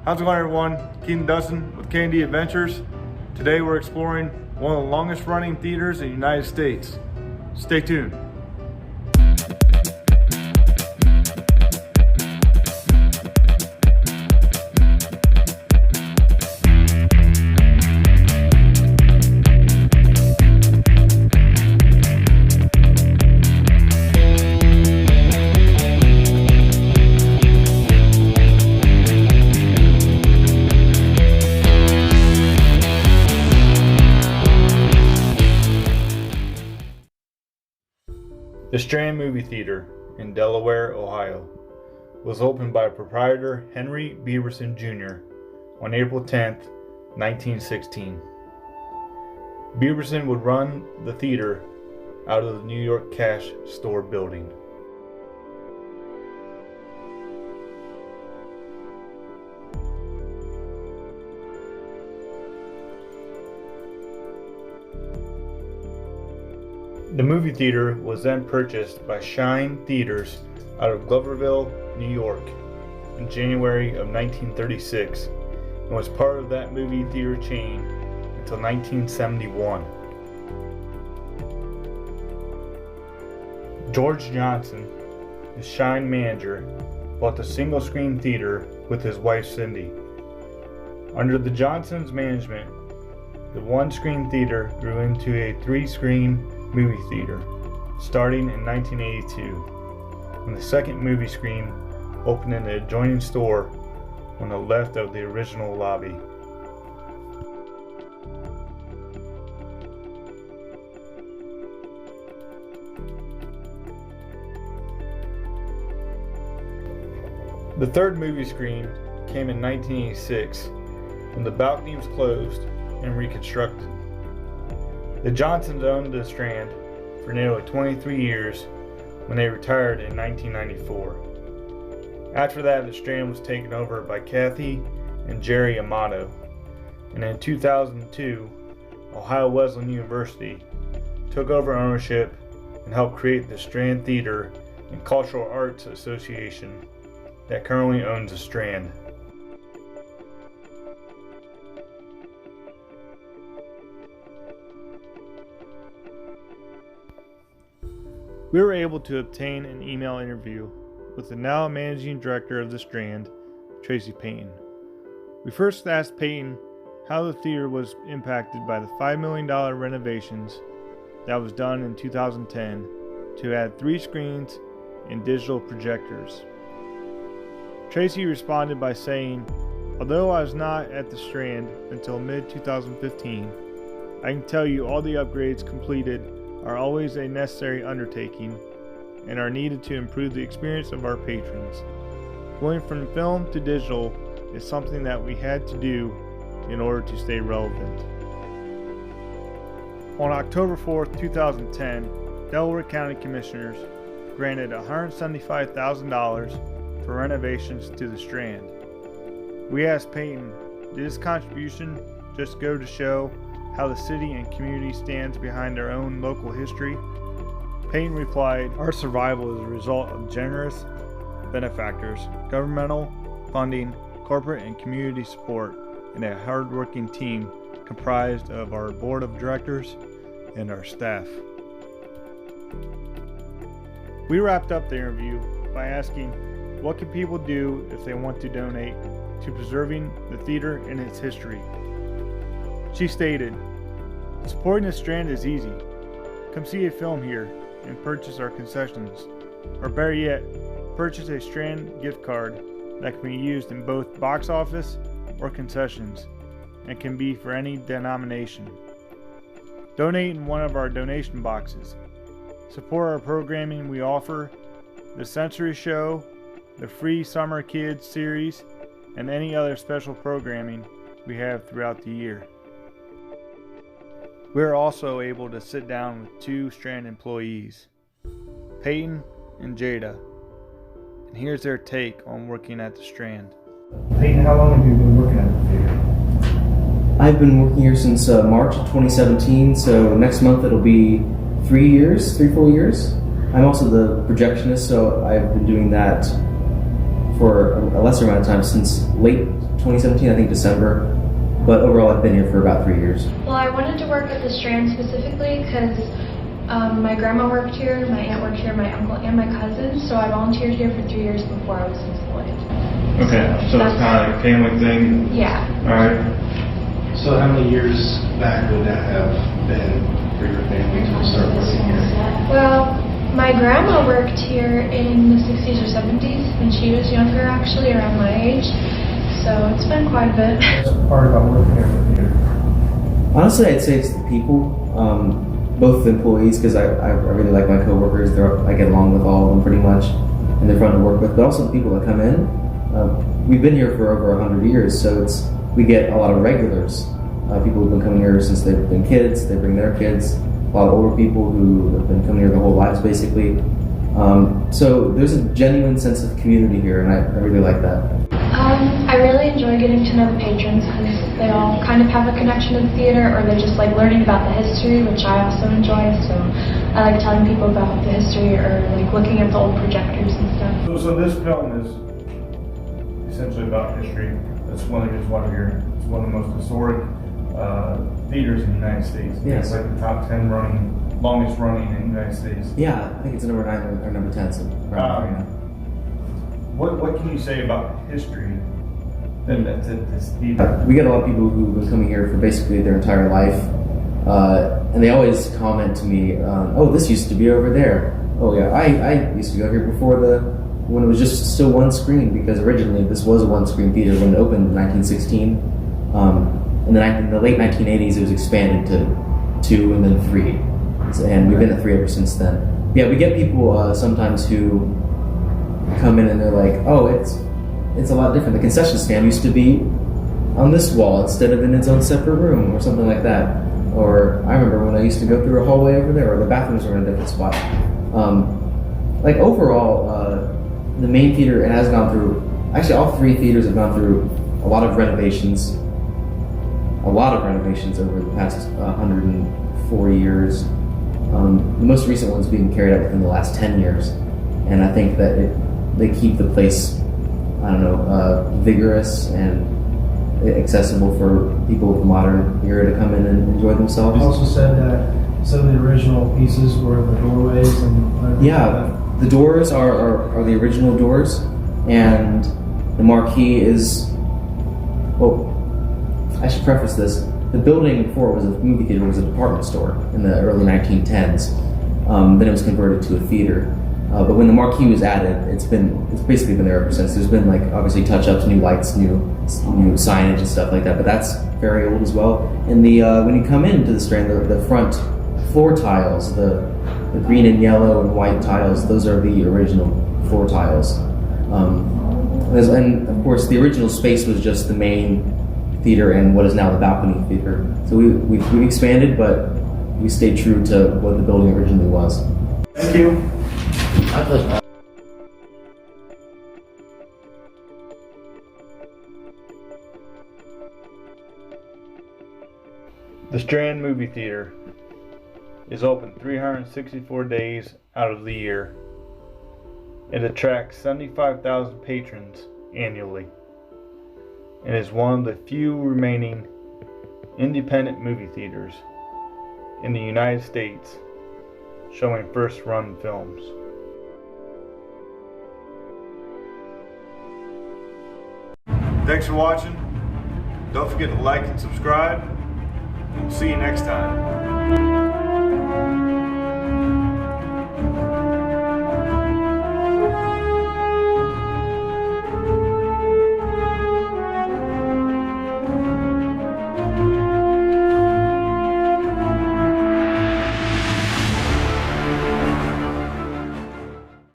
How's it going, everyone? Keaton Dustin with K&D Adventures. Today we're exploring one of the longest running theaters in the United States. Stay tuned. The Strand Movie Theatre in Delaware, Ohio, was opened by proprietor Henry Beaverson Jr. on April 10, 1916. Beaverson would run the theater out of the New York Cash Store building. The movie theater was then purchased by Shine Theaters out of Gloverville, New York in January of 1936 and was part of that movie theater chain until 1971. George Johnson, the Shine manager, bought the single-screen theater with his wife Cindy. Under the Johnsons' management, the one-screen theater grew into a three-screen movie theater, starting in 1982, when the second movie screen opened in the adjoining store on the left of the original lobby. The third movie screen came in 1986, when the balcony was closed and reconstructed. The Johnsons owned the Strand for nearly 23 years when they retired in 1994. After that, the Strand was taken over by Kathy and Jerry Amato, and in 2002, Ohio Wesleyan University took over ownership and helped create the Strand Theater and Cultural Arts Association that currently owns the Strand. We were able to obtain an email interview with the now managing director of the Strand, Tracy Payton. We first asked Payton how the theater was impacted by the $5 million renovations that was done in 2010 to add 3 screens and digital projectors. Tracy responded by saying, "Although I was not at the Strand until mid-2015, I can tell you all the upgrades completed are always a necessary undertaking and are needed to improve the experience of our patrons. Going from film to digital is something that we had to do in order to stay relevant." On October 4, 2010, Delaware County Commissioners granted $175,000 for renovations to the Strand. We asked Payton, did his contribution just go to show how the city and community stands behind their own local history? Payton replied, "Our survival is a result of generous benefactors, governmental funding, corporate and community support, and a hard-working team comprised of our board of directors and our staff." We wrapped up the interview by asking, what can people do if they want to donate to preserving the theater and its history? She stated, "Supporting the Strand is easy. Come see a film here and purchase our concessions. Or better yet, purchase a Strand gift card that can be used in both box office or concessions and can be for any denomination. Donate in one of our donation boxes. Support our programming we offer, the Sensory Show, the free Summer Kids series, and any other special programming we have throughout the year." We are also able to sit down with 2 Strand employees, Payton and Jada, and here's their take on working at the Strand. Payton, how long have you been working at the theater? I've been working here since March of 2017, so next month it'll be 3 full years. I'm also the projectionist, so I've been doing that for a lesser amount of time since late 2017, I think December. But overall, I've been here for about 3 years. Well, I wanted to work at the Strand specifically because my grandma worked here, my aunt worked here, my uncle, and my cousin. So I volunteered here for 3 years before I was employed. Okay, so it's kind of like a family thing. Yeah. All right. So how many years back would that have been for your family to start working here? Well, my grandma worked here in the 60s or 70s when she was younger, actually, around my age. So it's been quite a bit. What's the part about working here at the theater? Honestly, I'd say it's the people, both the employees, because I really like my coworkers. I get along with all of them pretty much, and they're fun to work with. But also the people that come in. We've been here for over 100 years, so we get a lot of regulars. People who've been coming here since they've been kids. They bring their kids. A lot of older people who have been coming here their whole lives, basically. So there's a genuine sense of community here, and I really like that. I really enjoy getting to know the patrons because they all kind of have a connection to the theater, or they just like learning about the history, which I also enjoy. So I like telling people about the history, or like looking at the old projectors and stuff. So this film is essentially about history. It's one of the most historic theaters in the United States. Yes. It's like the top 10 longest running in the United States. Yeah, I think it's number 9 or number 10. So What can you say about history that's at this theater? We get a lot of people who've been coming here for basically their entire life, and they always comment to me, "Oh, this used to be over there." Oh yeah, I used to go here before when it was just still one screen, because originally this was a one-screen theater when it opened in 1916. In the late 1980s, it was expanded to 2 and then 3, and we've been at 3 ever since then. Yeah, we get people sometimes who come in and they're like, "Oh, it's a lot different. The concession stand used to be on this wall instead of in its own separate room," or something like that. Or I remember when I used to go through a hallway over there, or the bathrooms were in a different spot. Overall, the main theater has gone through. Actually, all 3 theaters have gone through a lot of renovations. Over the past 104 years. The most recent ones being carried out within the last 10 years, and I think that they keep the place, vigorous and accessible for people of the modern era to come in and enjoy themselves. You also said that some of the original pieces were the doorways and yeah, the doors are the original doors, and the marquee is. Well, I should preface this. The building before it was a movie theater was a department store in the early 1910s. Then it was converted to a theater. But when the marquee was added, it's basically been there ever since. There's been obviously touch-ups, new lights, new signage and stuff like that. But that's very old as well. And when you come into the Strand, the front floor tiles, the green and yellow and white tiles, those are the original floor tiles. And of course, the original space was just the main theater and what is now the balcony theater. So we've expanded, but we stayed true to what the building originally was. Thank you. The Strand Movie Theatre is open 364 days out of the year. It attracts 75,000 patrons annually and is one of the few remaining independent movie theaters in the United States showing first-run films. Thanks for watching. Don't forget to like and subscribe. We'll see you next time.